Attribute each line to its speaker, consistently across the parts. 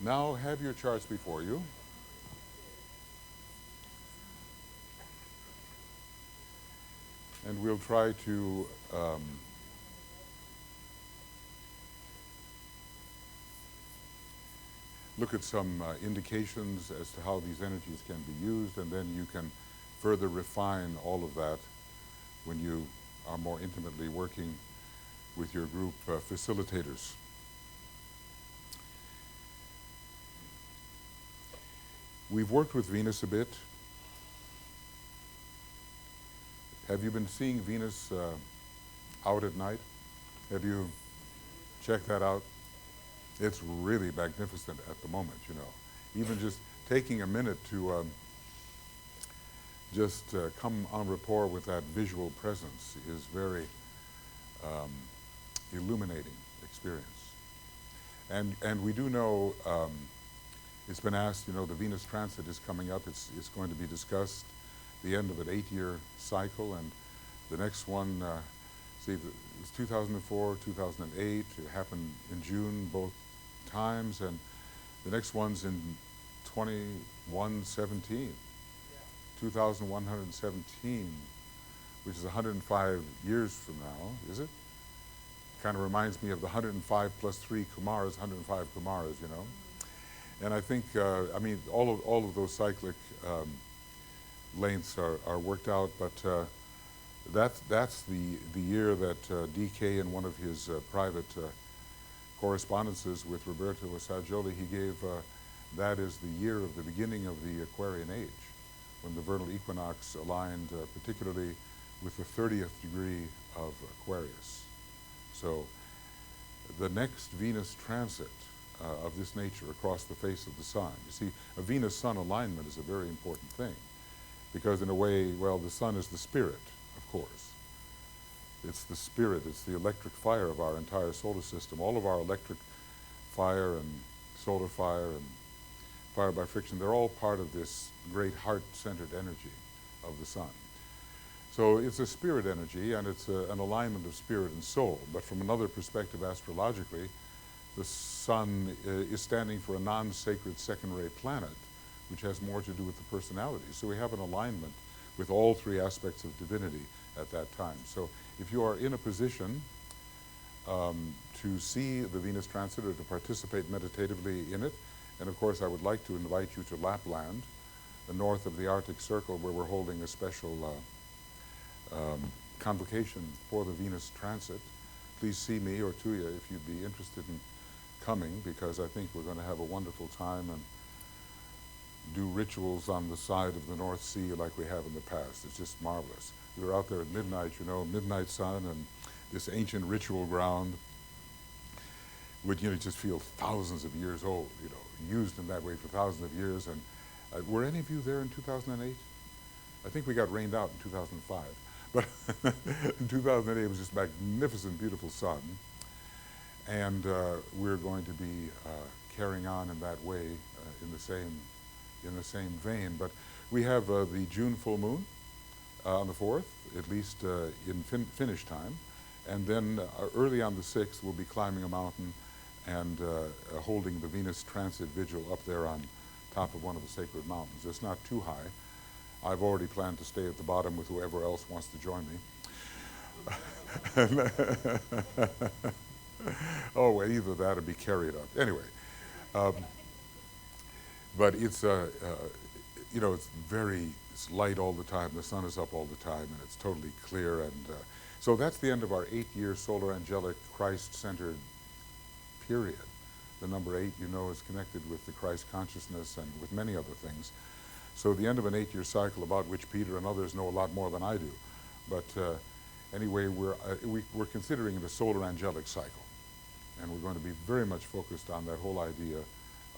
Speaker 1: Now have your charts before you. And we'll try to look at some indications as to how these energies can be used, and then you can further refine all of that when you are more intimately working with your group facilitators. We've worked with Venus a bit. Have you been seeing Venus out at night? Have you checked that out? It's really magnificent at the moment, you know. Even just taking a minute to just come en rapport with that visual presence is very illuminating experience. And we do know, it's been asked, you know, the Venus transit is coming up. It's going to be discussed, the end of an 8-year cycle, and the next one, it's 2004, 2008. It happened in June both times, and the next one's in 2117, 2117, which is 105 years from now, is it? Kind of reminds me of the 105 plus 3 Kumaras, 105 Kumaras, you know. And I think, I mean, all of those cyclic lengths are worked out, but that's the year that DK, in one of his private correspondences with Roberto Assagioli, he gave that as the year of the beginning of the Aquarian age, when the vernal equinox aligned particularly with the 30th degree of Aquarius. So the next Venus transit of this nature across the face of the sun. You see, a Venus-Sun alignment is a very important thing, because in a way, well, the sun is the spirit, of course. It's the spirit, it's the electric fire of our entire solar system. All of our electric fire and solar fire and fire by friction, they're all part of this great heart-centered energy of the sun. So it's a spirit energy, and it's an alignment of spirit and soul. But from another perspective, astrologically, the sun is standing for a non-sacred second-ray planet, which has more to do with the personality. So we have an alignment with all three aspects of divinity at that time. So if you are in a position to see the Venus transit or to participate meditatively in it, and of course I would like to invite you to Lapland, the north of the Arctic Circle, where we're holding a special convocation for the Venus transit. Please see me or Tuya if you'd be interested in coming, because I think we're going to have a wonderful time and do rituals on the side of the North Sea like we have in the past. It's just marvelous. We were out there at midnight, you know, midnight sun, and this ancient ritual ground would, you know, just feel thousands of years old, you know, used in that way for thousands of years. And were any of you there in 2008? I think we got rained out in 2005. But in 2008, it was just magnificent, beautiful sun. And we're going to be carrying on in that way in the same vein. But we have the June full moon on the 4th, at least in Finnish time. And then early on the 6th, we'll be climbing a mountain and holding the Venus transit vigil up there on top of one of the sacred mountains. It's not too high. I've already planned to stay at the bottom with whoever else wants to join me. Oh, well, either that or be carried up. Anyway, but it's, you know, it's light all the time. The sun is up all the time, and it's totally clear. And so that's the end of our 8-year solar angelic Christ-centered period. The number 8, you know, is connected with the Christ consciousness and with many other things. So the end of an 8-year cycle, about which Peter and others know a lot more than I do. But anyway, we're considering it a solar angelic cycle. And we're going to be very much focused on that whole idea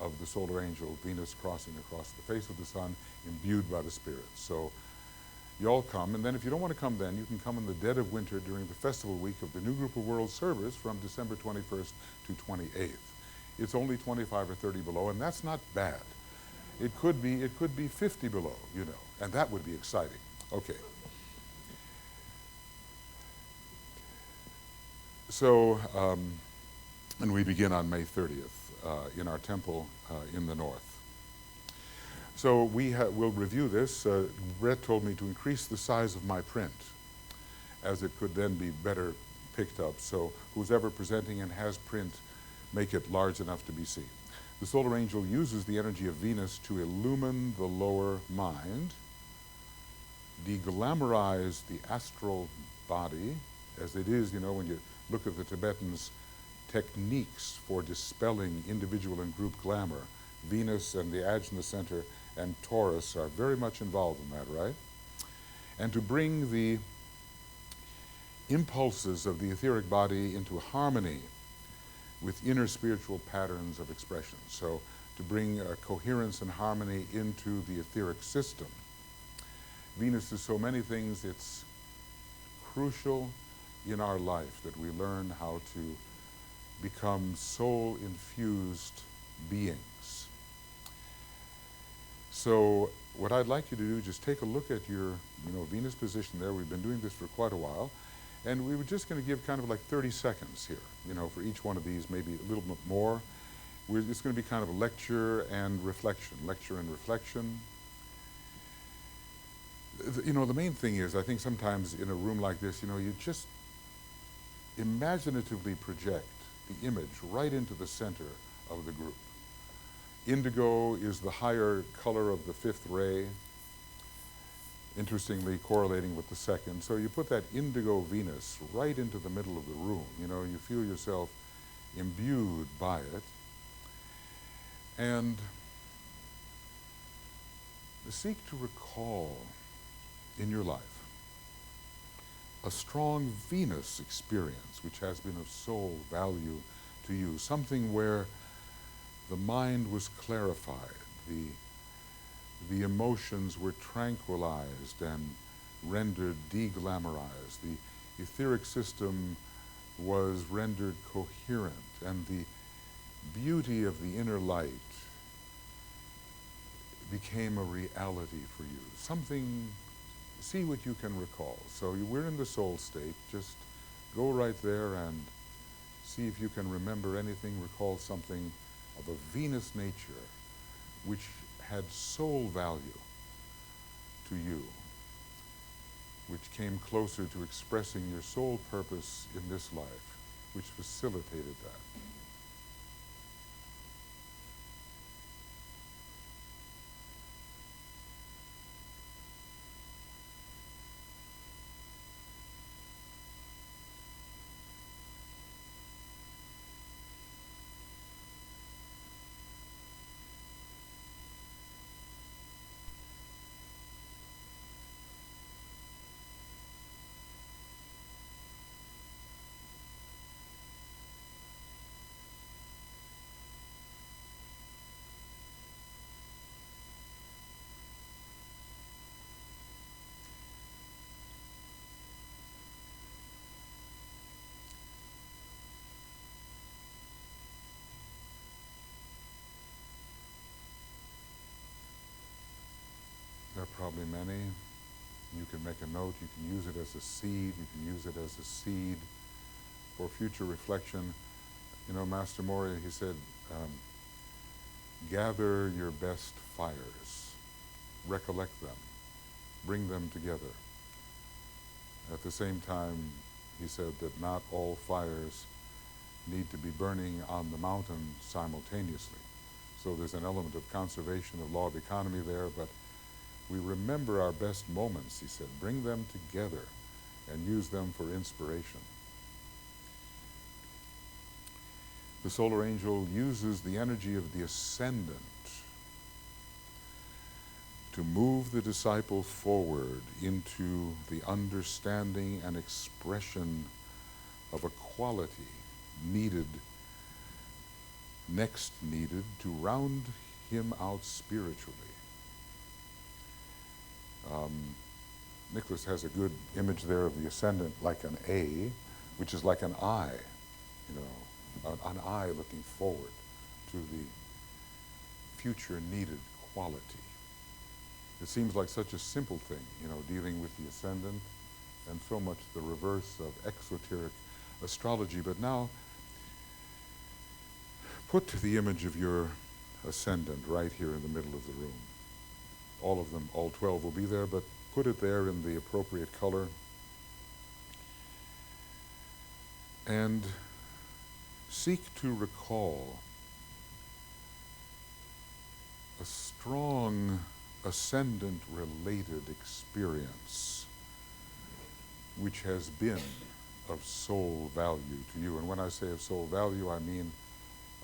Speaker 1: of the solar angel, Venus crossing across the face of the sun, imbued by the spirit. So you all come, and then if you don't want to come then, you can come in the dead of winter during the festival week of the New Group of World Servers from December 21st to 28th. It's only 25 or 30 below, and that's not bad. It could be 50 below, you know, and that would be exciting. Okay. So, and we begin on May 30th. in our temple in the north. So we'll review this. Brett told me to increase the size of my print, as it could then be better picked up. So who's ever presenting and has print, make it large enough to be seen. The solar angel uses the energy of Venus to illumine the lower mind, de-glamorize the astral body, as it is, you know, when you look at the Tibetans' techniques for dispelling individual and group glamour. Venus and the Ajna center and Taurus are very much involved in that, right? And to bring the impulses of the etheric body into harmony with inner spiritual patterns of expression. So to bring coherence and harmony into the etheric system. Venus is so many things. It's crucial in our life that we learn how to become soul-infused beings. So what I'd like you to do, just take a look at your, Venus position there. We've been doing this for quite a while. And we were just going to give kind of like 30 seconds here, for each one of these, maybe a little bit more. It's going to be kind of a lecture and reflection, lecture and reflection. The main thing is, I think sometimes in a room like this, you just imaginatively project the image right into the center of the group. Indigo is the higher color of the fifth ray, interestingly correlating with the second. So you put that indigo Venus right into the middle of the room. You feel yourself imbued by it. And seek to recall in your life a strong Venus experience which has been of soul value to you, something where the mind was clarified, the emotions were tranquilized and rendered deglamorized. The etheric system was rendered coherent, and the beauty of the inner light became a reality for you. Something, see what you can recall. So we're in the soul state. Just go right there and see if you can remember anything, recall something of a Venus nature which had soul value to you, which came closer to expressing your soul purpose in this life, which facilitated that. There are probably many. You can make a note, you can use it as a seed, you can use it as a seed for future reflection. Master Morya, he said, gather your best fires, recollect them, bring them together. At the same time, he said that not all fires need to be burning on the mountain simultaneously. So there's an element of conservation of law of economy there, but we remember our best moments, he said. Bring them together and use them for inspiration. The solar angel uses the energy of the ascendant to move the disciple forward into the understanding and expression of a quality next needed to round him out spiritually. Nicholas has a good image there of the ascendant like an A, which is like an eye, an eye looking forward to the future needed quality. It seems like such a simple thing, dealing with the ascendant, and so much the reverse of exoteric astrology. But now, Put the image of your ascendant right here in the middle of the room. All of them, all 12 will be there, but put it there in the appropriate color. And seek to recall a strong ascendant-related experience which has been of soul value to you. And when I say of soul value, I mean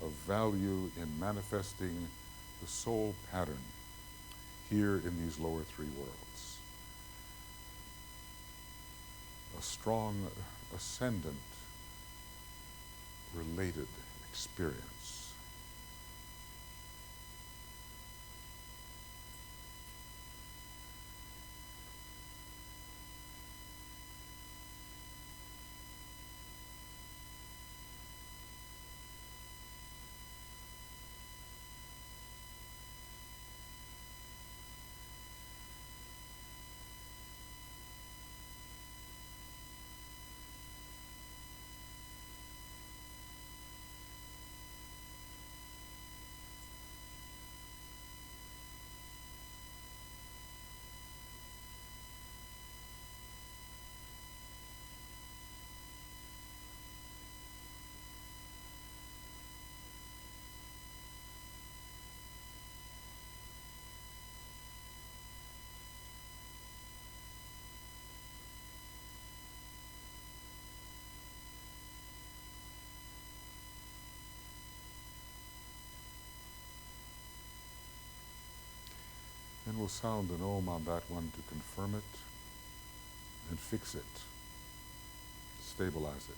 Speaker 1: of value in manifesting the soul pattern here in these lower three worlds. A strong ascendant-related experience. And we'll sound an Om on that one to confirm it and fix it, stabilize it.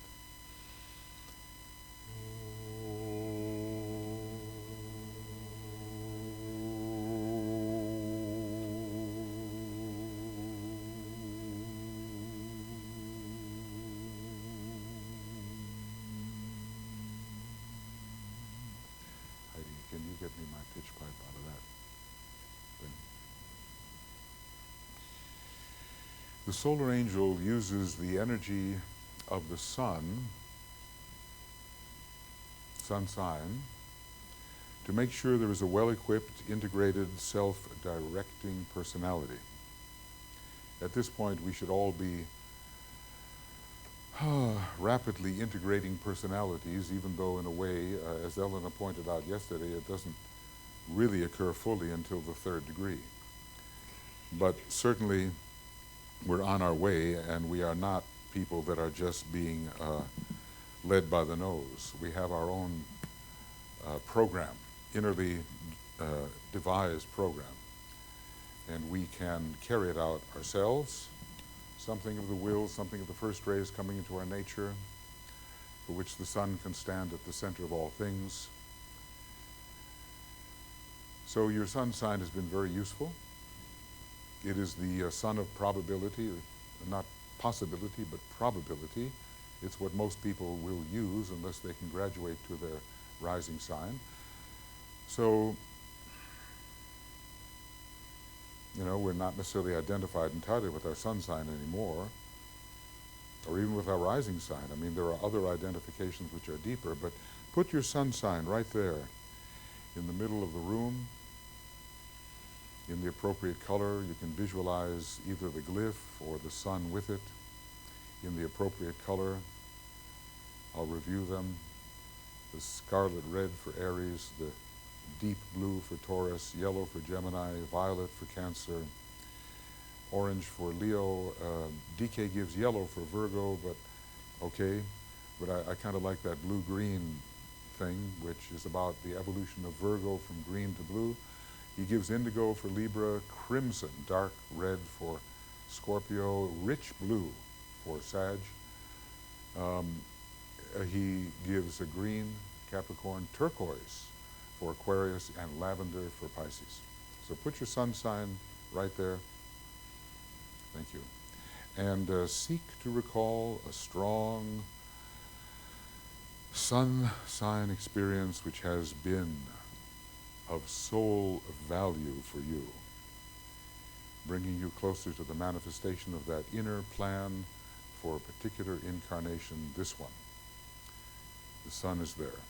Speaker 1: Heidi, can you get me my pitch pipe out of that thing? The solar angel uses the energy of the sun sign, to make sure there is a well-equipped, integrated, self-directing personality. At this point, we should all be rapidly integrating personalities, even though in a way, as Elena pointed out yesterday, it doesn't really occur fully until the 3rd degree. But certainly, we're on our way, and we are not people that are just being led by the nose. We have our own program, innerly devised program, and we can carry it out ourselves. Something of the will, something of the first rays coming into our nature, for which the sun can stand at the center of all things. So your sun sign has been very useful. It is the sun of probability, not possibility, but probability. It's what most people will use unless they can graduate to their rising sign. So, you know, we're not necessarily identified entirely with our sun sign anymore, or even with our rising sign. I mean, there are other identifications which are deeper, but put your sun sign right there in the middle of the room, in the appropriate color. You can visualize either the glyph or the sun with it in the appropriate color. I'll review them. The scarlet red for Aries, the deep blue for Taurus, yellow for Gemini, violet for Cancer, orange for Leo. DK gives yellow for Virgo, but okay. But I kind of like that blue-green thing, which is about the evolution of Virgo from green to blue. He gives indigo for Libra, crimson, dark red for Scorpio, rich blue for Sag. He gives a green, Capricorn, turquoise for Aquarius, and lavender for Pisces. So put your sun sign right there. Thank you. And seek to recall a strong sun sign experience which has been of soul value for you, bringing you closer to the manifestation of that inner plan for a particular incarnation, this one. The sun is there.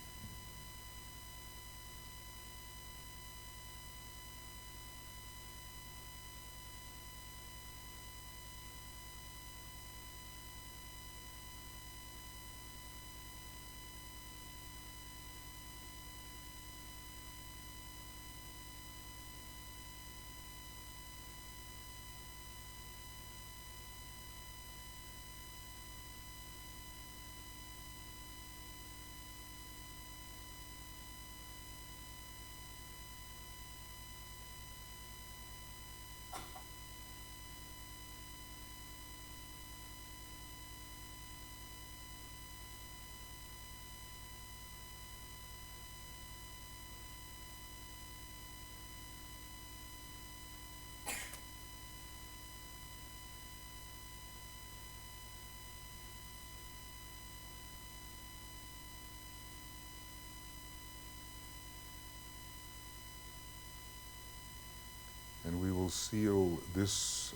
Speaker 1: will seal this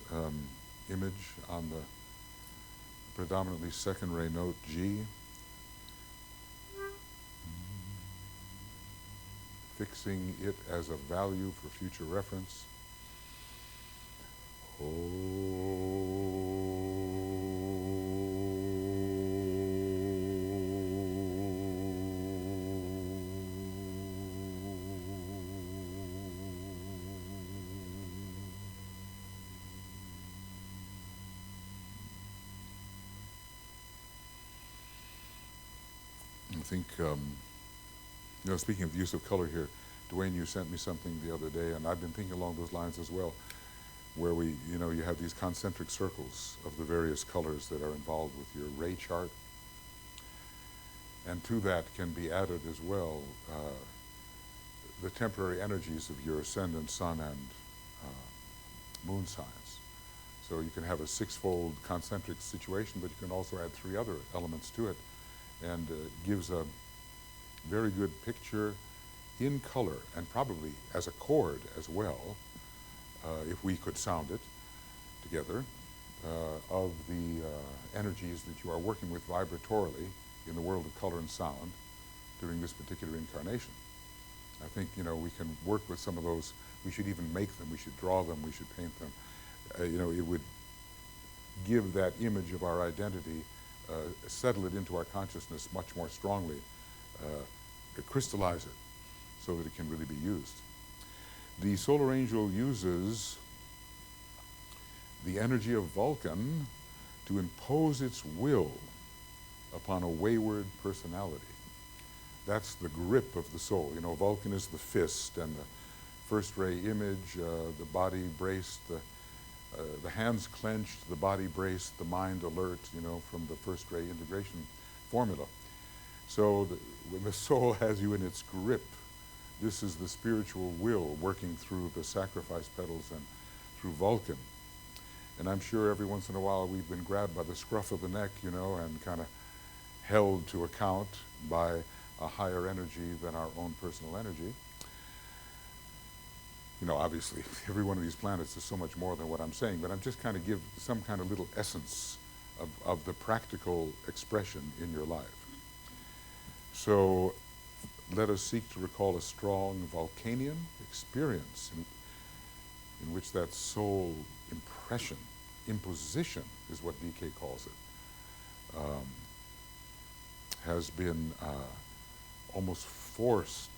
Speaker 1: image on the predominantly second ray note G, fixing it as a value for future reference. I think, speaking of the use of color here, Dwayne, you sent me something the other day, and I've been thinking along those lines as well, where you have these concentric circles of the various colors that are involved with your ray chart. And to that can be added as well the temporary energies of your ascendant, sun, and moon signs. So you can have a six-fold concentric situation, but you can also add three other elements to it, and gives a very good picture in color, and probably as a chord as well, if we could sound it together, of the energies that you are working with vibratorily in the world of color and sound during this particular incarnation. I think, we can work with some of those. We should even make them, we should draw them, we should paint them. It would give that image of our identity, settle it into our consciousness much more strongly, crystallize it so that it can really be used. The solar angel uses the energy of Vulcan to impose its will upon a wayward personality. That's the grip of the soul. Vulcan is the fist and the first ray image, the body braced, the hands clenched, the body braced, the mind alert, from the first ray integration formula. So when the soul has you in its grip, this is the spiritual will working through the sacrifice petals and through Vulcan. And I'm sure every once in a while we've been grabbed by the scruff of the neck, and kind of held to account by a higher energy than our own personal energy. Obviously, every one of these planets is so much more than what I'm saying, but I'm just kind of give some kind of little essence of the practical expression in your life. So let us seek to recall a strong Vulcanian experience in which that soul impression, imposition is what DK calls it, has been almost forced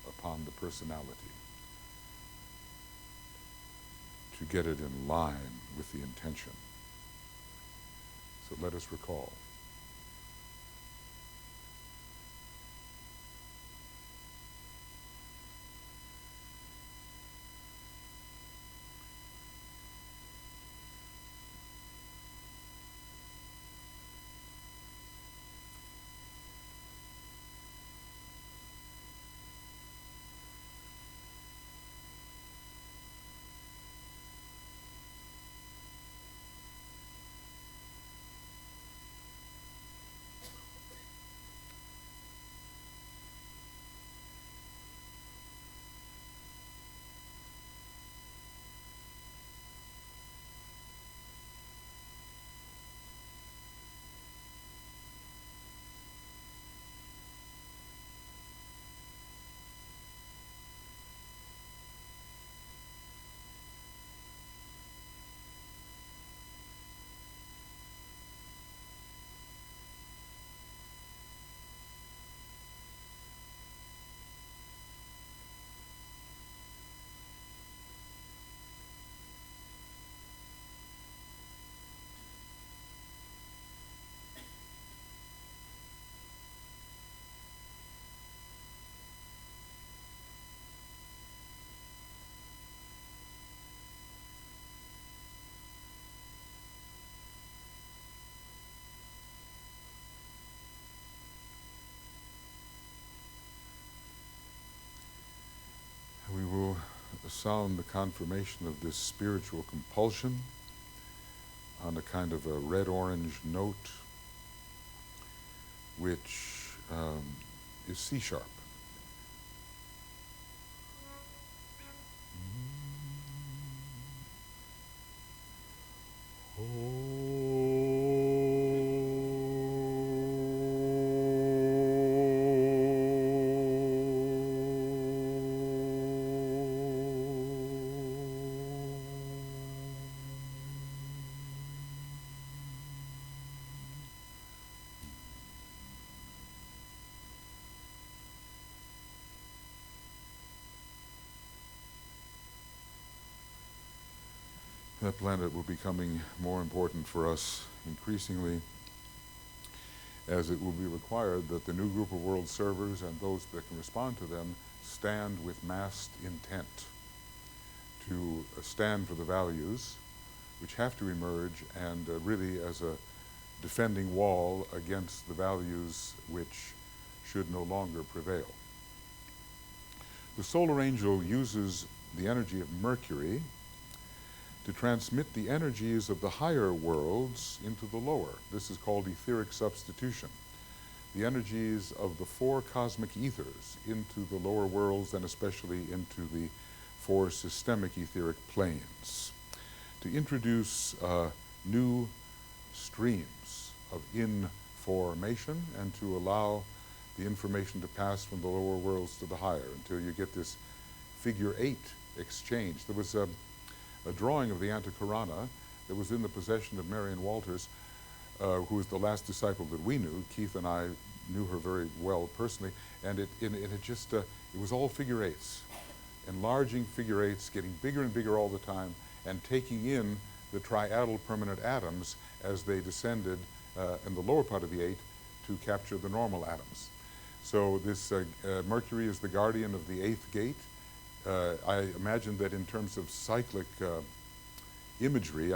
Speaker 1: upon the personality to get it in line with the intention. So let us recall. We will sound the confirmation of this spiritual compulsion on a kind of a red-orange note, which is C-sharp. That planet will be becoming more important for us increasingly, as it will be required that the new group of world servers and those that can respond to them stand with massed intent to stand for the values which have to emerge, and really as a defending wall against the values which should no longer prevail. The solar angel uses the energy of Mercury to transmit the energies of the higher worlds into the lower. This is called etheric substitution. The energies of the four cosmic ethers into the lower worlds, and especially into the four systemic etheric planes, to introduce new streams of information and to allow the information to pass from the lower worlds to the higher until you get this figure 8 exchange. There was a drawing of the Antikarana that was in the possession of Marion Walters, who was the last disciple that we knew. Keith and I knew her very well personally, and it was all figure 8s, enlarging figure 8s, getting bigger and bigger all the time, and taking in the triadal permanent atoms as they descended in the lower part of the 8 to capture the normal atoms. So this Mercury is the guardian of the 8th gate. I imagine that in terms of cyclic imagery,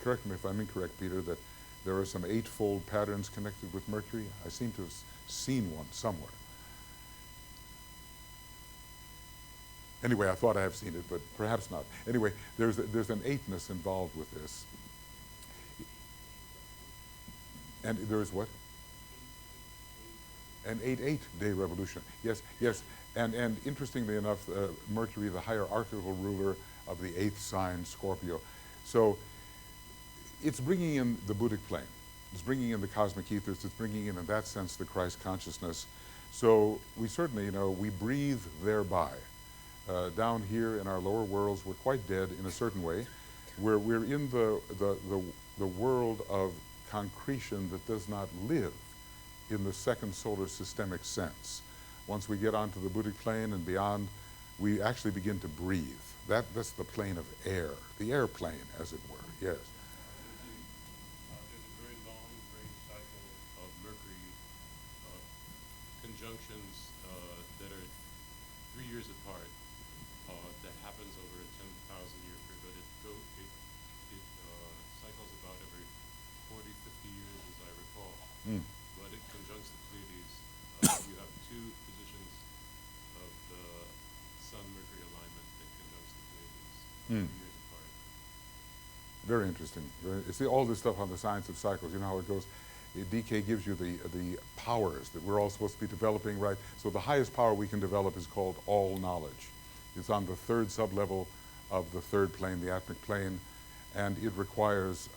Speaker 1: correct me if I'm incorrect, Peter, that there are some 8-fold patterns connected with Mercury. I seem to have seen one somewhere. Anyway, I thought I have seen it, but perhaps not. Anyway, there's an 8ness involved with this. And there is what? An 8-8-day revolution. Yes, yes. And interestingly enough, Mercury, the hierarchical ruler of the 8th sign, Scorpio. So it's bringing in the Buddhic plane. It's bringing in the cosmic ethers. It's bringing in that sense, the Christ consciousness. So we certainly, we breathe thereby. Down here in our lower worlds, we're quite dead in a certain way. We're in the world of concretion that does not live in the second solar systemic sense. Once we get onto the Buddhic plane and beyond, we actually begin to breathe. That's the plane of air, the airplane, as it were, yes.
Speaker 2: There's a very long, very cycle of Mercury conjunctions that are 3 years apart. That happens over a 10,000-year period. It cycles about every 40, 50 years, as I recall. But it conjuncts the Pleiades. You have two positions of the Sun-Mercury alignment that conjuncts the Pleiades 3 years apart.
Speaker 1: Very interesting. See all this stuff on the science of cycles. You know how it goes. DK gives you the powers that we're all supposed to be developing, right? So the highest power we can develop is called all knowledge. It's on the third sublevel of the third plane, the atmic plane, and it requires,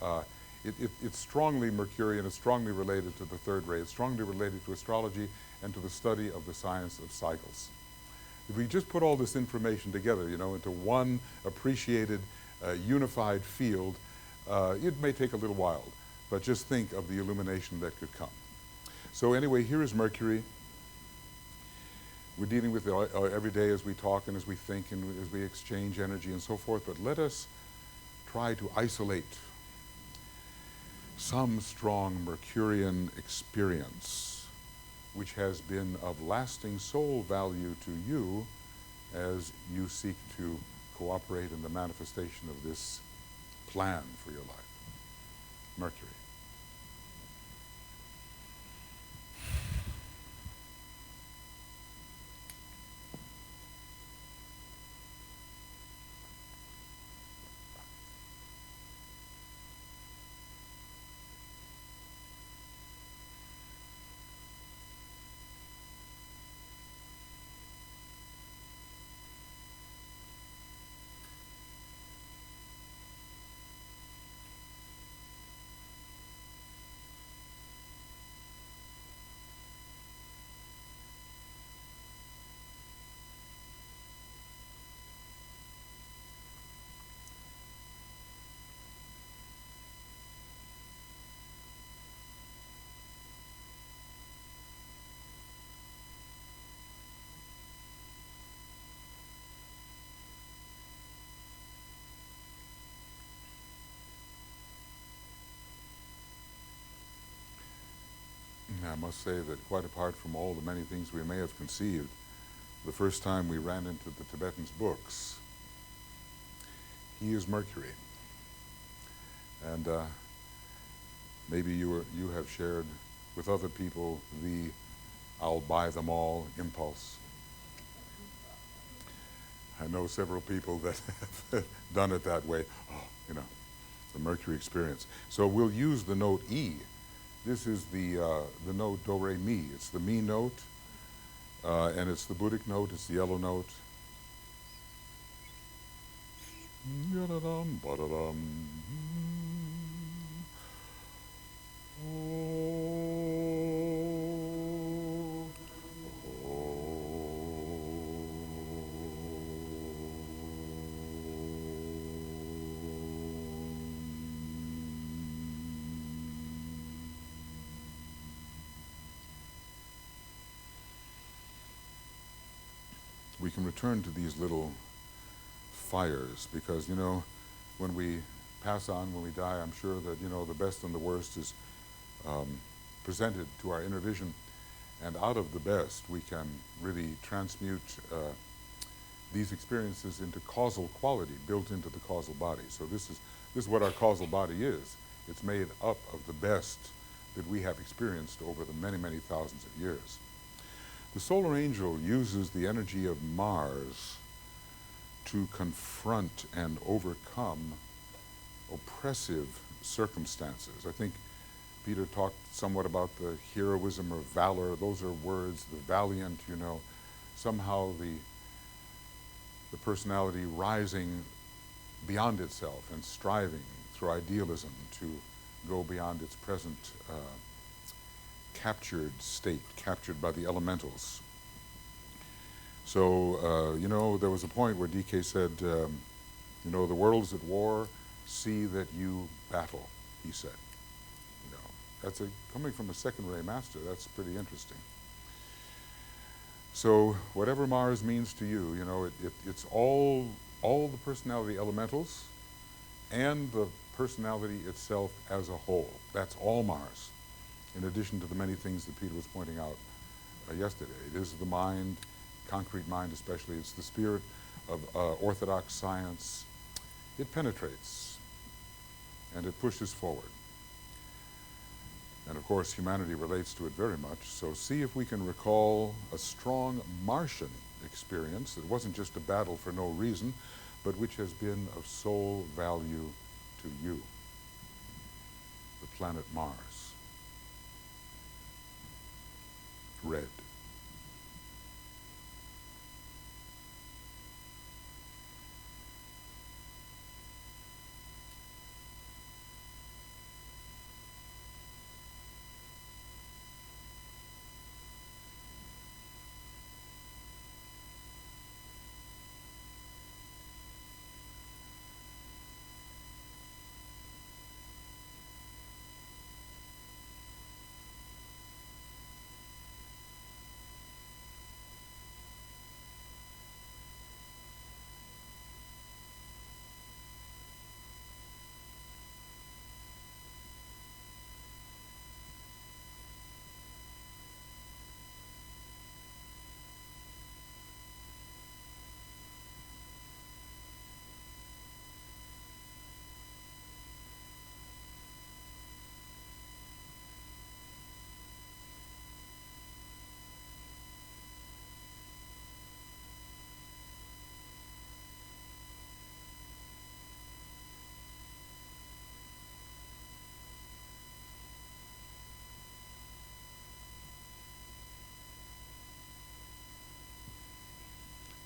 Speaker 1: it's strongly Mercurian, it's strongly related to the third ray, it's strongly related to astrology and to the study of the science of cycles. If we just put all this information together, into one appreciated, unified field, it may take a little while, but just think of the illumination that could come. So anyway, here is Mercury. We're dealing with it every day as we talk and as we think and as we exchange energy and so forth, but let us try to isolate some strong Mercurian experience which has been of lasting soul value to you as you seek to cooperate in the manifestation of this plan for your life. Mercury. I must say that quite apart from all the many things we may have conceived, the first time we ran into the Tibetan's books, he is Mercury. And maybe you have shared with other people the I'll buy them all impulse. I know several people that have done it that way. Oh, you know, the Mercury experience. So we'll use the note E. This is the note do re mi. It's the mi note, and it's the Buddhic note. It's the yellow note. Yadadam, badadam. We can return to these little fires because, you know, when we pass on, when we die, I'm sure that, you know, the best and the worst is presented to our inner vision, and out of the best we can really transmute these experiences into causal quality built into the causal body. So this is what our causal body is. It's made up of the best that we have experienced over the many, many thousands of years. The solar angel uses the energy of Mars to confront and overcome oppressive circumstances. I think Peter talked somewhat about the heroism or valor. Those are words, the valiant, you know, somehow the personality rising beyond itself and striving through idealism to go beyond its present captured state, captured by the elementals. So, you know, there was a point where DK said, you know, the world is at war, see that you battle, he said. You know, that's coming from a second ray master, that's pretty interesting. So whatever Mars means to you, you know, it's all the personality elementals and the personality itself as a whole. That's all Mars, in addition to the many things that Peter was pointing out yesterday. It is the mind, concrete mind especially. It's the spirit of orthodox science. It penetrates and it pushes forward. And of course, humanity relates to it very much. So see if we can recall a strong Martian experience that wasn't just a battle for no reason, but which has been of sole value to you. The planet Mars. Red.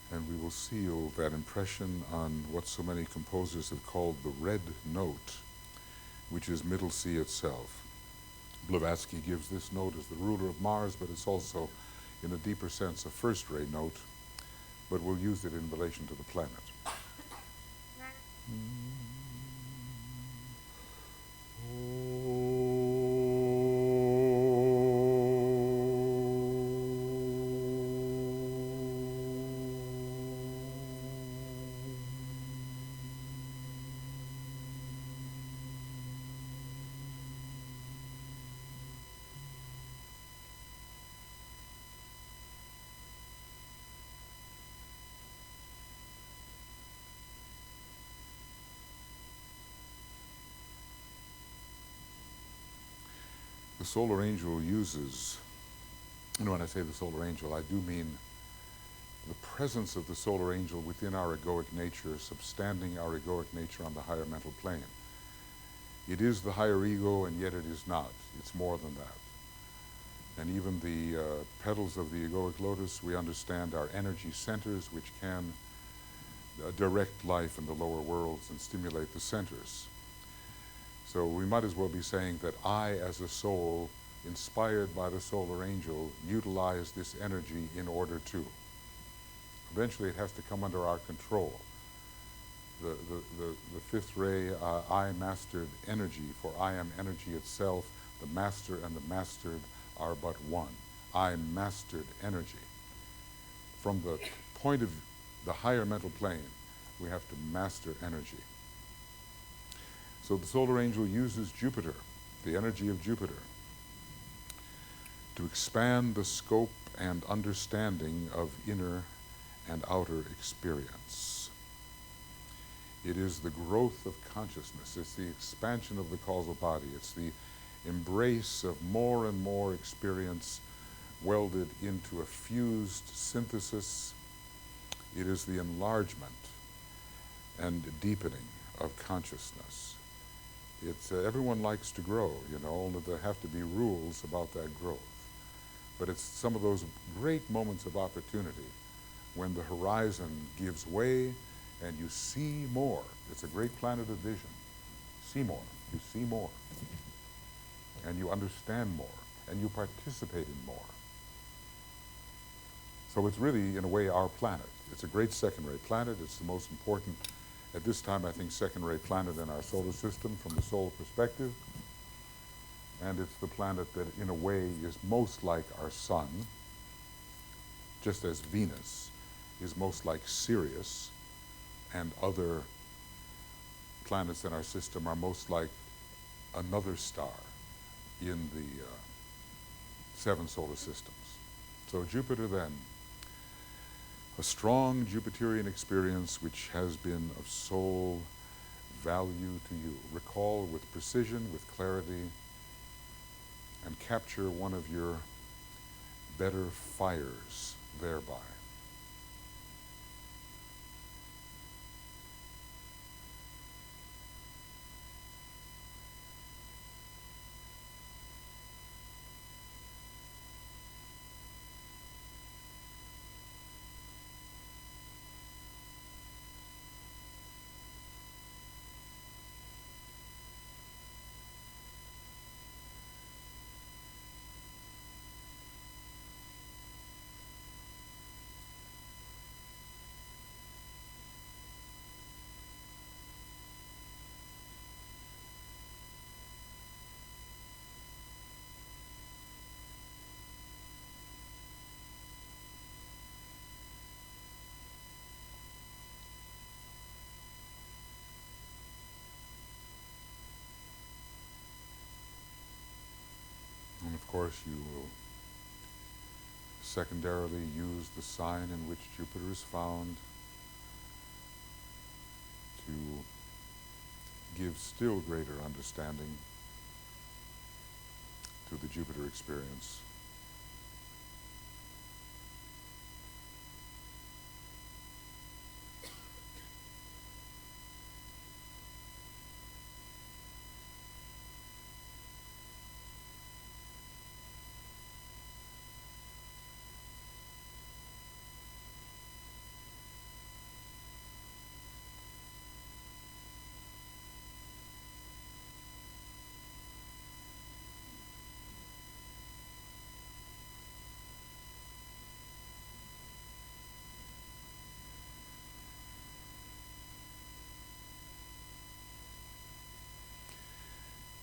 Speaker 1: And we will seal that impression on what so many composers have called the red note, which is middle C itself. Blavatsky gives this note as the ruler of Mars, but it's also, in a deeper sense, a first-ray note, but we'll use it in relation to the planet. solar angel uses, when I say the solar angel, I do mean the presence of the solar angel within our egoic nature, substanding our egoic nature on the higher mental plane. It is the higher ego, and yet it is not. It's more than that. And even the petals of the egoic lotus, we understand, are energy centers which can direct life in the lower worlds and stimulate the centers. So we might as well be saying that I, as a soul, inspired by the solar angel, utilize this energy in order to. Eventually it has to come under our control. The fifth ray, I mastered energy, for I am energy itself. The master and the mastered are but one. I mastered energy. From the point of the higher mental plane, we have to master energy. So the solar angel uses Jupiter, the energy of Jupiter, to expand the scope and understanding of inner and outer experience. It is the growth of consciousness. It's the expansion of the causal body. It's the embrace of more and more experience welded into a fused synthesis. It is the enlargement and deepening of consciousness. It's everyone likes to grow, only there have to be rules about that growth. But it's some of those great moments of opportunity when the horizon gives way and you see more. It's a great planet of vision. See more. You see more. And you understand more. And you participate in more. So it's really, in a way, our planet. It's a great second-ray planet. It's the most important, at this time, I think, second-ray planet in our solar system from the solar perspective. And it's the planet that, in a way, is most like our sun, just as Venus is most like Sirius, and other planets in our system are most like another star in the 7 solar systems. So Jupiter, then, a strong Jupiterian experience which has been of soul value to you. Recall with precision, with clarity, and capture one of your better fires thereby. And of course, you will secondarily use the sign in which Jupiter is found to give still greater understanding to the Jupiter experience.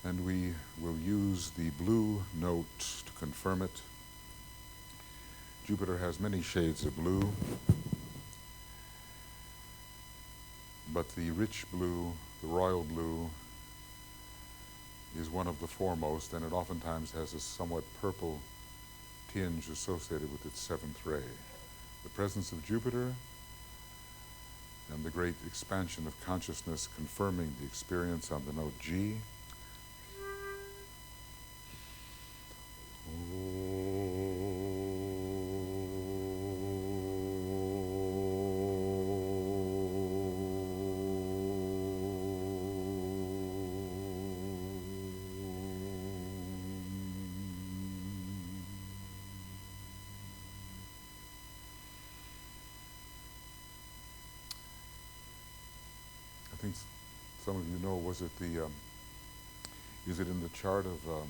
Speaker 1: And we will use the blue note to confirm it. Jupiter has many shades of blue, but the rich blue, the royal blue, is one of the foremost, and it oftentimes has a somewhat purple tinge associated with its 7th ray. The presence of Jupiter and the great expansion of consciousness confirming the experience on the note G. think some of you know, was it the, is it in the chart of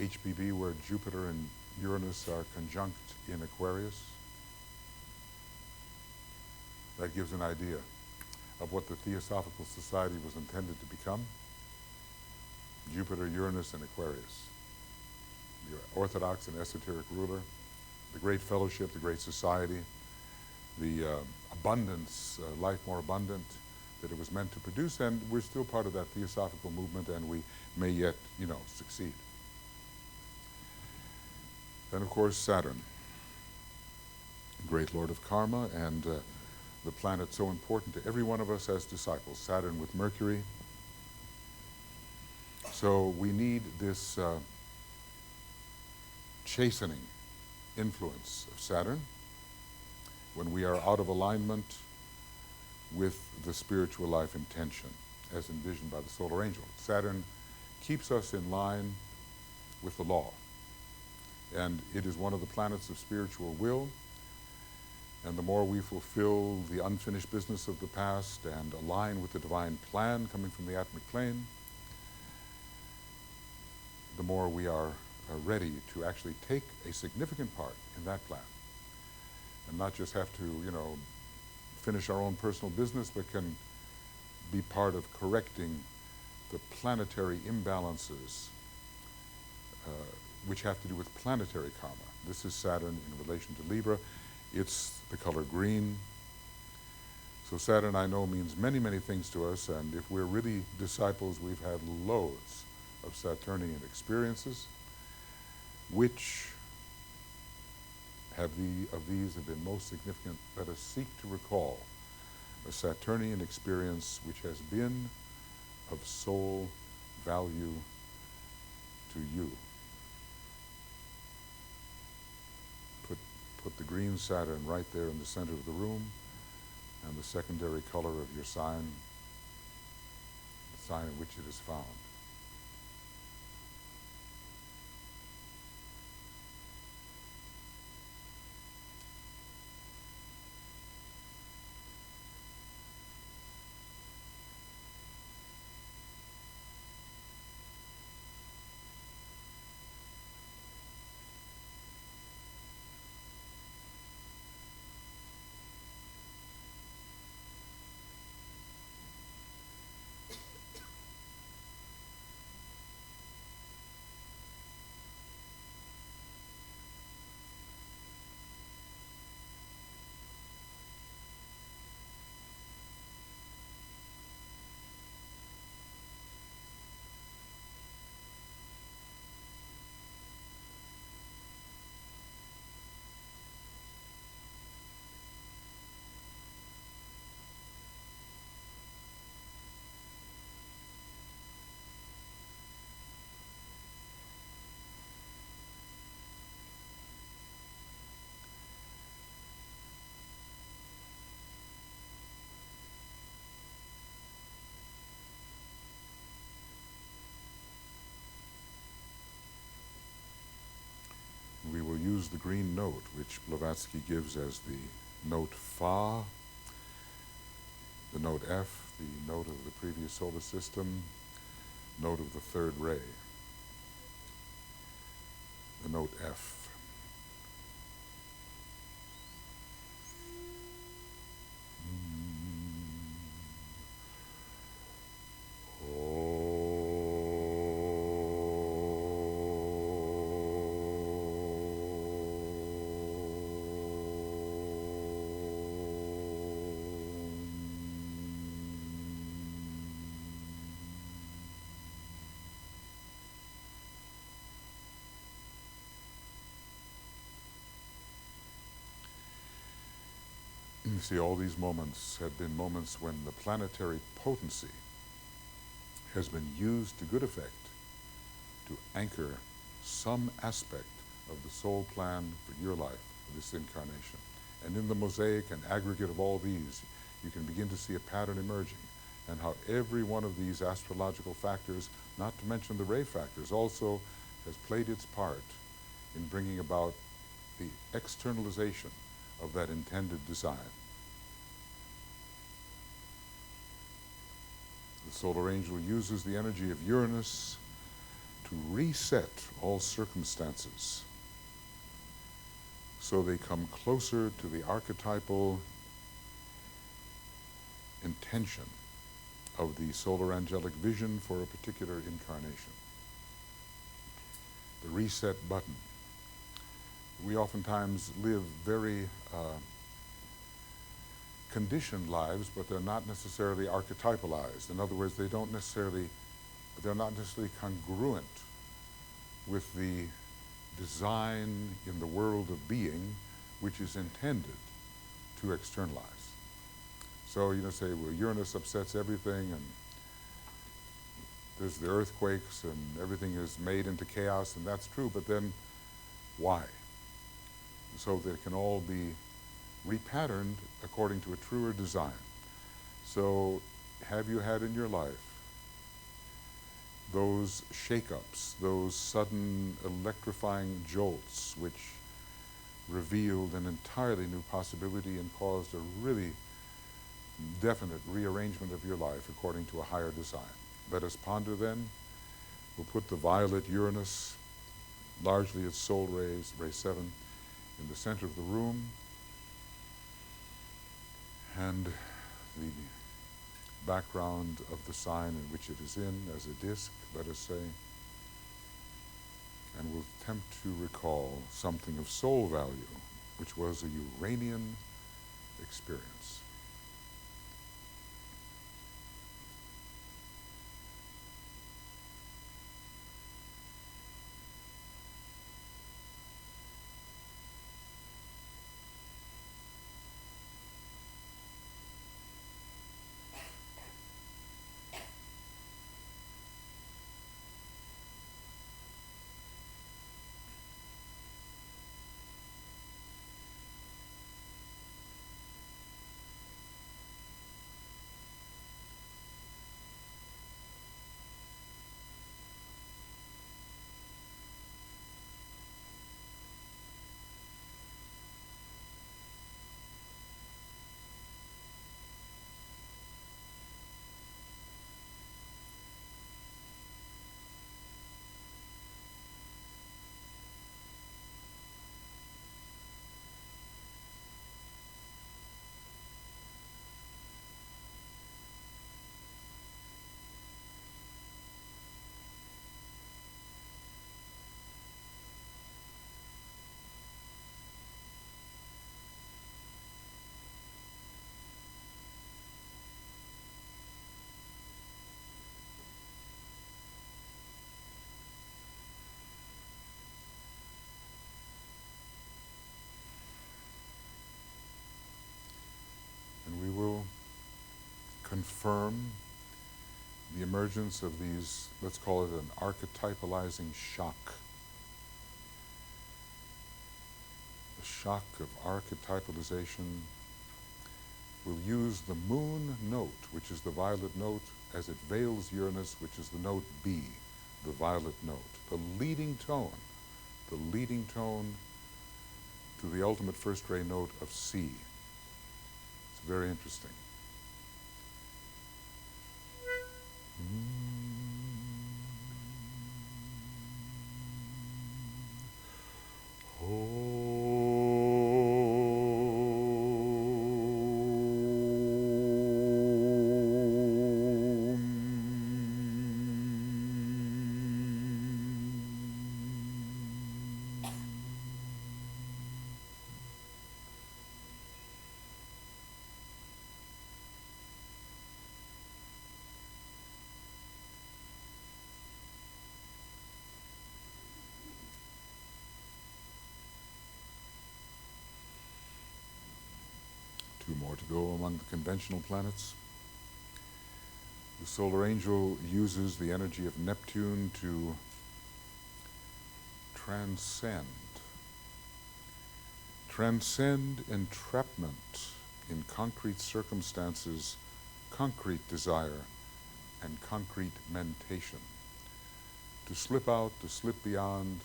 Speaker 1: HBB where Jupiter and Uranus are conjunct in Aquarius? That gives an idea of what the Theosophical Society was intended to become. Jupiter, Uranus, and Aquarius. The orthodox and esoteric ruler, the great fellowship, the great society, the abundance, life more abundant that it was meant to produce, and we're still part of that theosophical movement, and we may yet, succeed. Then, of course, Saturn, great lord of karma, and the planet so important to every one of us as disciples. Saturn with Mercury. So we need this chastening influence of Saturn when we are out of alignment with the spiritual life intention as envisioned by the solar angel. Saturn keeps us in line with the law, and it is one of the planets of spiritual will, and the more we fulfill the unfinished business of the past and align with the divine plan coming from the atmic plane, the more we are ready to actually take a significant part in that plan and not just have to, finish our own personal business, but can be part of correcting the planetary imbalances which have to do with planetary karma. This is Saturn in relation to Libra. It's the color green. So Saturn, I know, means many, many things to us, and if we're really disciples, we've had loads of Saturnian experiences. Which of these have been most significant? Let us seek to recall a Saturnian experience which has been of soul value to you. Put the green Saturn right there in the center of the room, and the secondary color of your sign, the sign in which it is found. We will use the green note, which Blavatsky gives as the note Fa, the note F, the note of the previous solar system, note of the third ray, the note F. You see, all these moments have been moments when the planetary potency has been used to good effect to anchor some aspect of the soul plan for your life, for this incarnation. And in the mosaic and aggregate of all these, you can begin to see a pattern emerging, and how every one of these astrological factors, not to mention the ray factors, also has played its part in bringing about the externalization of that intended design. The solar angel uses the energy of Uranus to reset all circumstances so they come closer to the archetypal intention of the solar angelic vision for a particular incarnation. The reset button. We oftentimes live very conditioned lives, but they're not necessarily archetypalized. In other words, they're not necessarily congruent with the design in the world of being which is intended to externalize. So, say, well, Uranus upsets everything, and there's the earthquakes, and everything is made into chaos, and that's true, but then why? So they can all be repatterned according to a truer design. So, have you had in your life those shake-ups, those sudden electrifying jolts which revealed an entirely new possibility and caused a really definite rearrangement of your life according to a higher design? Let us ponder then. We'll put the violet Uranus, largely its soul rays, ray 7, in the center of the room, and the background of the sign in which it is in as a disk, let us say, and we'll attempt to recall something of soul value, which was a Uranian experience. We will confirm the emergence of these, let's call it an archetypalizing shock. The shock of archetypalization. We'll use the moon note, which is the violet note, as it veils Uranus, which is the note B, the violet note. The leading tone to the ultimate first ray note of C. Very interesting. Two more to go among the conventional planets. The solar angel uses the energy of Neptune to transcend entrapment in concrete circumstances, concrete desire, and concrete mentation. To slip out, to slip beyond,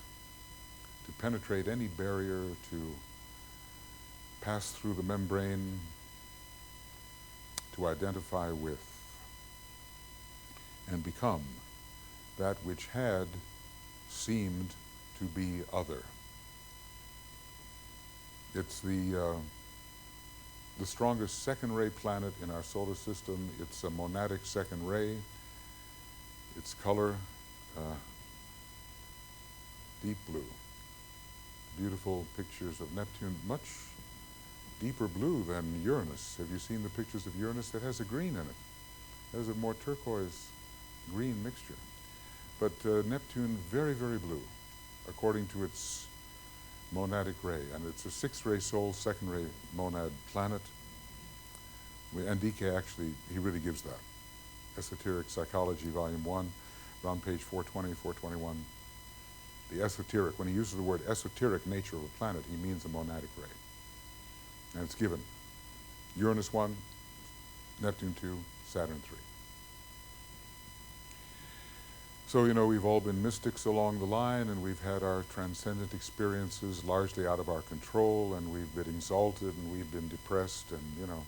Speaker 1: to penetrate any barrier, to pass through the membrane, to identify with. and become that which had seemed to be other. It's the strongest second ray planet in our solar system. It's a monadic second ray. Its color, deep blue. Beautiful pictures of Neptune, much deeper blue than Uranus. Have you seen the pictures of Uranus? That has a green in it. It has a more turquoise green mixture. But Neptune, very, very blue, according to its monadic ray. And it's a sixth ray soul, second ray monad planet. And DK actually, he really gives that. Esoteric Psychology, Volume 1, around page 420, 421. The esoteric, when he uses the word esoteric nature of a planet, he means a monadic ray. And it's given. Uranus 1, Neptune 2, Saturn 3. So, you know, we've all been mystics along the line, and we've had our transcendent experiences largely out of our control, and we've been exalted, and we've been depressed, and, you know,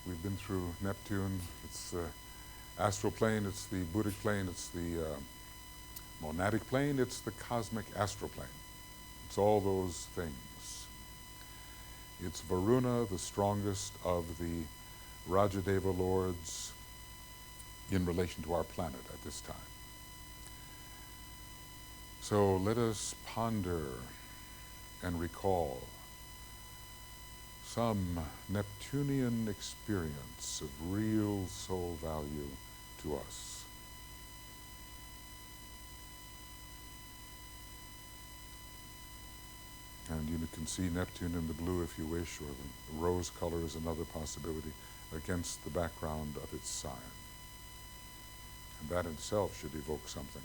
Speaker 1: we've been through Neptune. It's the astral plane, it's the Buddhic plane, it's the monadic plane, it's the cosmic astral plane. It's all those things. It's Varuna, the strongest of the Rajadeva lords in relation to our planet at this time. So let us ponder and recall some Neptunian experience of real soul value to us. And you can see Neptune in the blue if you wish, or the rose color is another possibility, against the background of its sign. And that in itself should evoke something.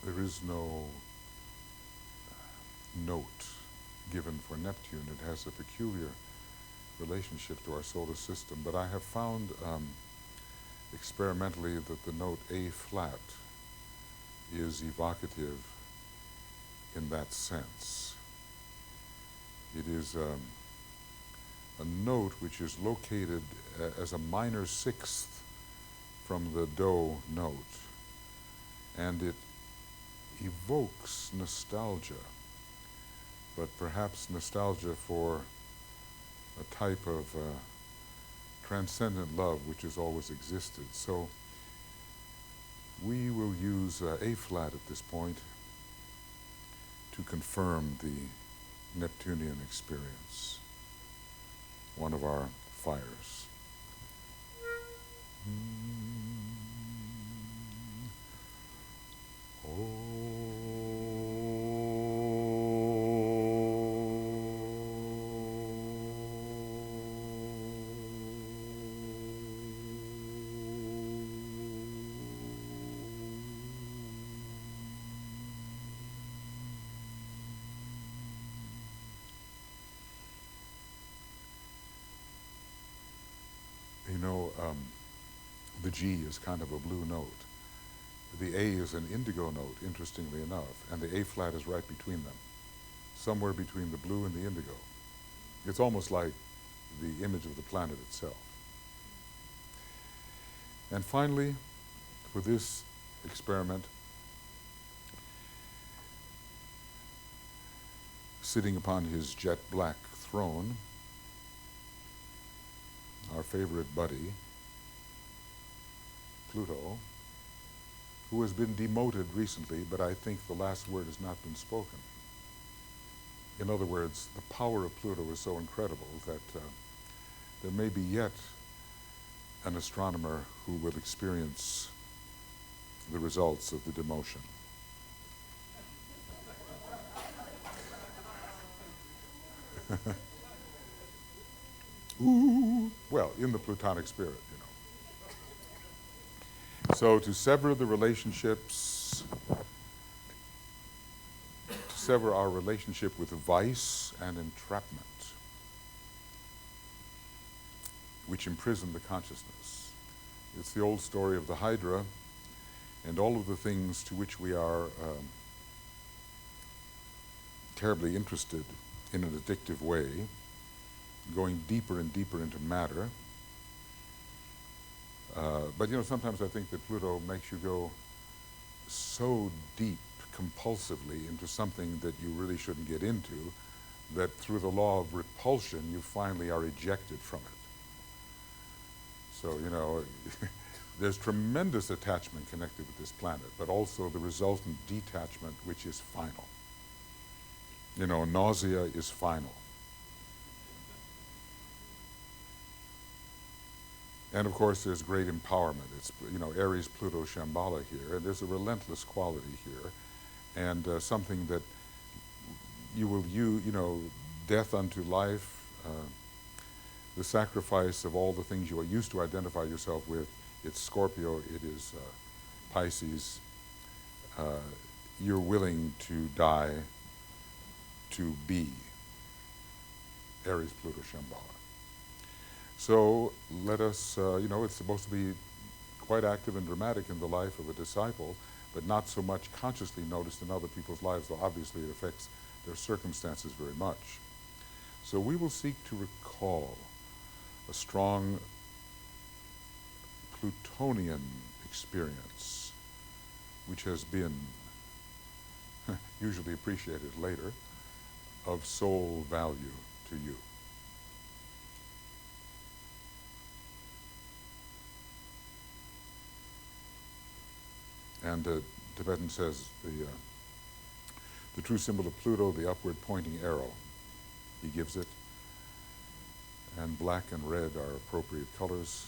Speaker 1: There is no note given for Neptune. It has a peculiar relationship to our solar system, but I have found experimentally that the note A flat is evocative in that sense. It is a note which is located as a minor sixth from the Do note, and it evokes nostalgia, but perhaps nostalgia for a type of transcendent love which has always existed. So we will use A flat at this point to confirm the Neptunian experience, one of our fires. The G is kind of a blue note. The A is an indigo note, interestingly enough, and the A flat is right between them, somewhere between the blue and the indigo. It's almost like the image of the planet itself. And finally, for this experiment, sitting upon his jet black throne, our favorite buddy, Pluto, who has been demoted recently, but I think the last word has not been spoken. In other words, the power of Pluto is so incredible that there may be yet an astronomer who will experience the results of the demotion. Ooh, well, in the Plutonic spirit, you know. So to sever the relationships, to sever our relationship with vice and entrapment, which imprison the consciousness. It's the old story of the Hydra and all of the things to which we are terribly interested in an addictive way, going deeper and deeper into matter. But you know, sometimes I think that Pluto makes you go so deep compulsively into something that you really shouldn't get into, that through the law of repulsion you finally are ejected from it. So, you know, there's tremendous attachment connected with this planet, but also the resultant detachment, which is final. You know, nausea is final. And of course, there's great empowerment. It's, you know, Aries, Pluto, Shambhala here, and there's a relentless quality here, and something that you will, you know, death unto life, the sacrifice of all the things you used to identify yourself with. It's Scorpio, it is Pisces. You're willing to die to be Aries, Pluto, Shambhala. So let us, you know, it's supposed to be quite active and dramatic in the life of a disciple, but not so much consciously noticed in other people's lives, though obviously it affects their circumstances very much. So we will seek to recall a strong Plutonian experience, which has been usually appreciated later, of soul value to you. And Tibetan says the true symbol of Pluto, the upward pointing arrow, he gives it. And black and red are appropriate colors.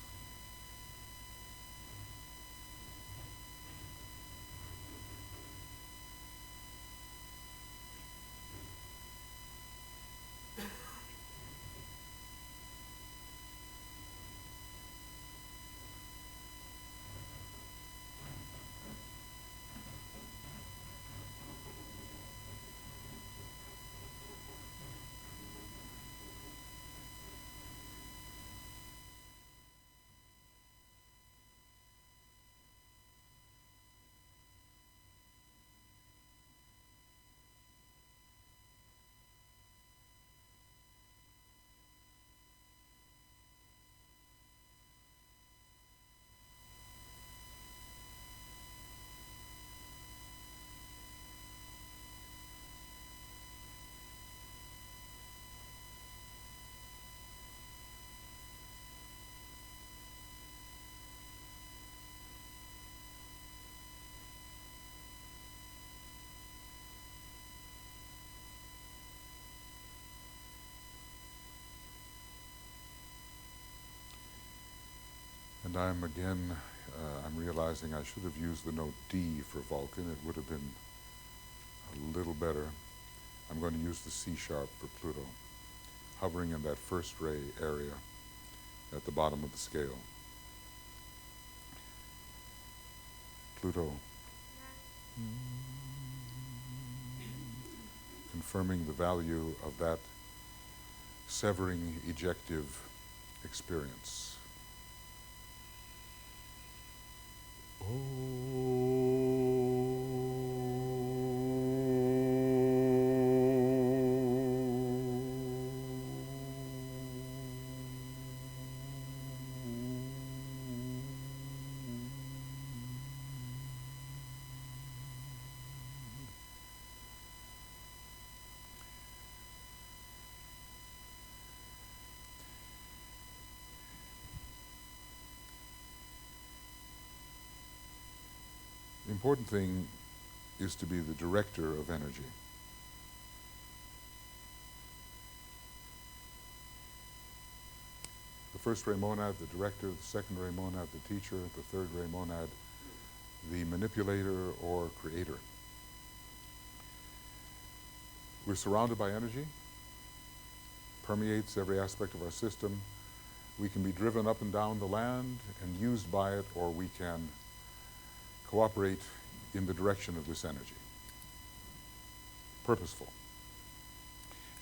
Speaker 1: And I'm again, I'm realizing I should have used the note D for Vulcan. It would have been a little better. I'm going to use the C sharp for Pluto, hovering in that first ray area at the bottom of the scale. Pluto. Confirming the value of that severing ejective experience. The important thing is to be the director of energy. The first ray monad, the director; the second ray monad, the teacher; the third ray monad, the manipulator or creator. We're surrounded by energy, permeates every aspect of our system. We can be driven up and down the land and used by it, or we can cooperate in the direction of this energy. Purposeful.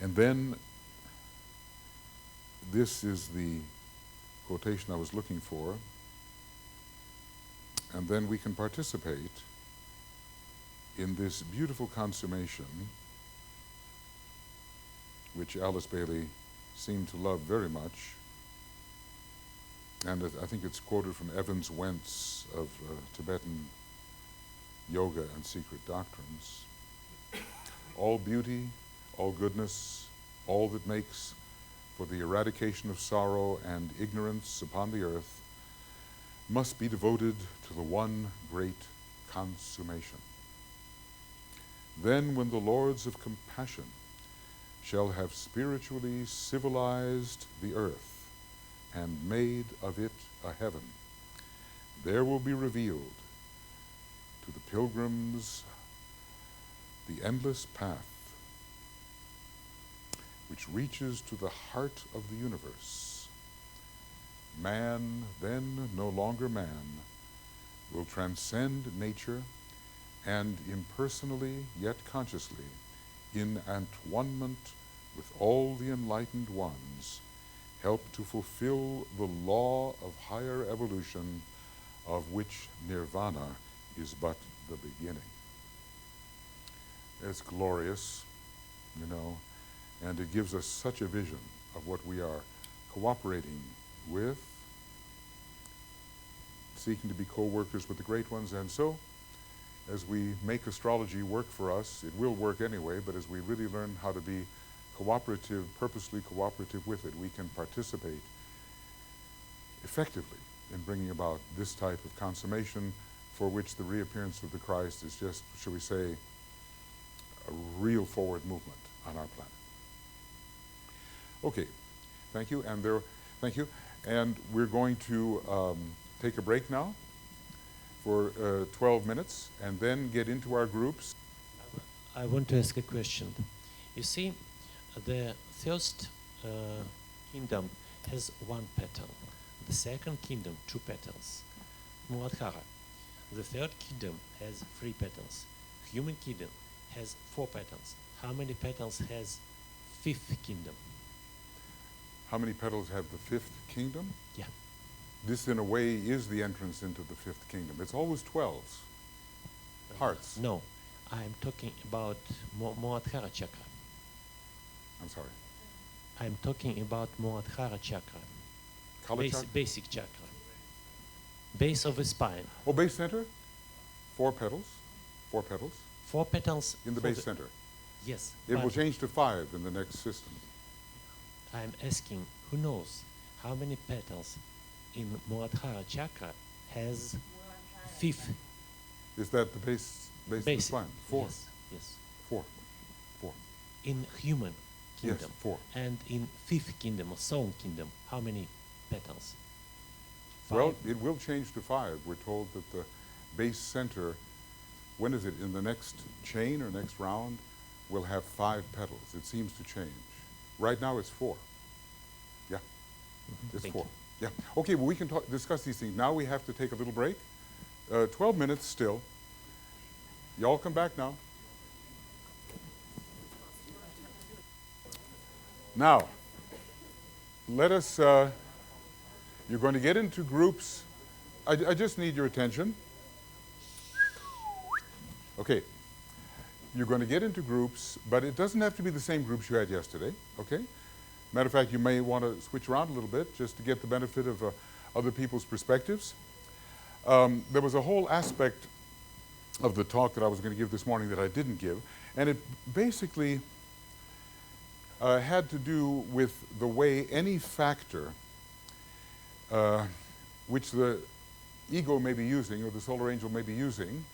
Speaker 1: And then, this is the quotation I was looking for, and then we can participate in this beautiful consummation, which Alice Bailey seemed to love very much. And I think it's quoted from Evans Wentz of Tibetan Yoga and Secret Doctrines. All beauty, all goodness, all that makes for the eradication of sorrow and ignorance upon the earth must be devoted to the one great consummation. Then when the lords of compassion shall have spiritually civilized the earth and made of it a heaven, there will be revealed to the pilgrims the endless path which reaches to the heart of the universe. Man, then no longer man, will transcend nature and impersonally yet consciously, in entonement with all the enlightened ones, help to fulfill the law of higher evolution, of which nirvana is but the beginning. It's glorious, you know, and it gives us such a vision of what we are cooperating with, seeking to be co-workers with the great ones. And so, as we make astrology work for us, it will work anyway, but as we really learn how to be cooperative, purposely cooperative with it, we can participate effectively in bringing about this type of consummation, for which the reappearance of the Christ is just, shall we say, a real forward movement on our planet. Okay, thank you, thank you. And we're going to take a break now for 12 minutes, and then get into our groups.
Speaker 3: I want to ask a question. You see, the first kingdom has one petal. The second kingdom, 2 petals. Muladhara. The third kingdom has 3 petals. Human kingdom has 4 petals. How many petals has 5th kingdom?
Speaker 1: How many petals have the 5th kingdom?
Speaker 3: Yeah.
Speaker 1: This, in a way, is the entrance into the 5th kingdom. It's always 12s. Hearts.
Speaker 3: No, I'm talking about Muladhara chakra.
Speaker 1: I'm sorry.
Speaker 3: I'm talking about Muladhara chakra.
Speaker 1: Kala chakra?
Speaker 3: Basic chakra. Base of the spine.
Speaker 1: Oh, base center? 4 petals. 4 petals.
Speaker 3: 4 petals.
Speaker 1: In the base center.
Speaker 3: Yes.
Speaker 1: It will change to 5 in the next system.
Speaker 3: I'm asking, who knows how many petals in Muladhara chakra has 5th?
Speaker 1: Is that the base of the spine? 4.
Speaker 3: Yes, yes.
Speaker 1: 4.
Speaker 3: In human kingdom.
Speaker 1: Yes, 4.
Speaker 3: And in 5th kingdom or soul kingdom, how many petals? 5?
Speaker 1: Well, it will change to 5. We're told that the base center, when is it? In the next chain or next round, will have 5 petals. It seems to change. Right now it's 4. Yeah, it's
Speaker 3: Thank
Speaker 1: 4.
Speaker 3: you.
Speaker 1: Yeah. Okay, well, we can discuss these things. Now we have to take a little break. 12 minutes still. Y'all come back now. Now, let us, you're going to get into groups. I just need your attention. Okay, you're going to get into groups, but it doesn't have to be the same groups you had yesterday, okay? Matter of fact, you may want to switch around a little bit just to get the benefit of other people's perspectives. There was a whole aspect of the talk that I was going to give this morning that I didn't give, and it basically had to do with the way any factor which the ego may be using or the solar angel may be using,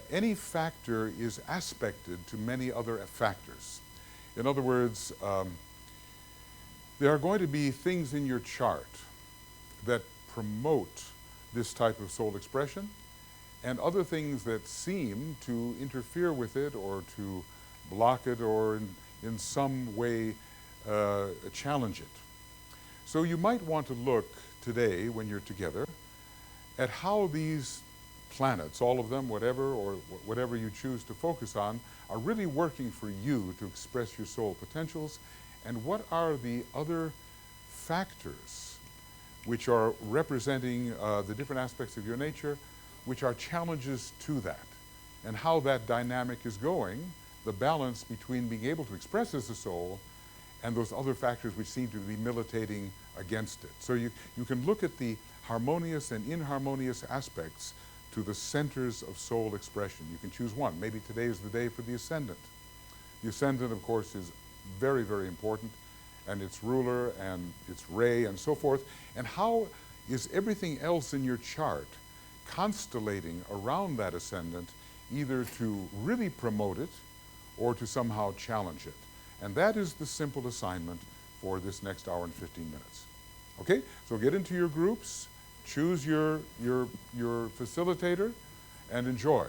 Speaker 1: any factor is aspected to many other factors. In other words, there are going to be things in your chart that promote this type of soul expression, and other things that seem to interfere with it or to block it or in some way challenge it. So you might want to look today when you're together at how these planets, all of them, whatever, or whatever you choose to focus on, are really working for you to express your soul potentials, and what are the other factors which are representing the different aspects of your nature, which are challenges to that, and how that dynamic is going, the balance between being able to express as a soul and those other factors which seem to be militating against it. So you can look at the harmonious and inharmonious aspects to the centers of soul expression. You can choose one. Maybe today is the day for the ascendant. The ascendant, of course, is very, very important, and its ruler and its ray and so forth. And how is everything else in your chart constellating around that ascendant, either to really promote it or to somehow challenge it? And that is the simple assignment for this next hour and 15 minutes. Okay, so get into your groups, choose your facilitator, and enjoy.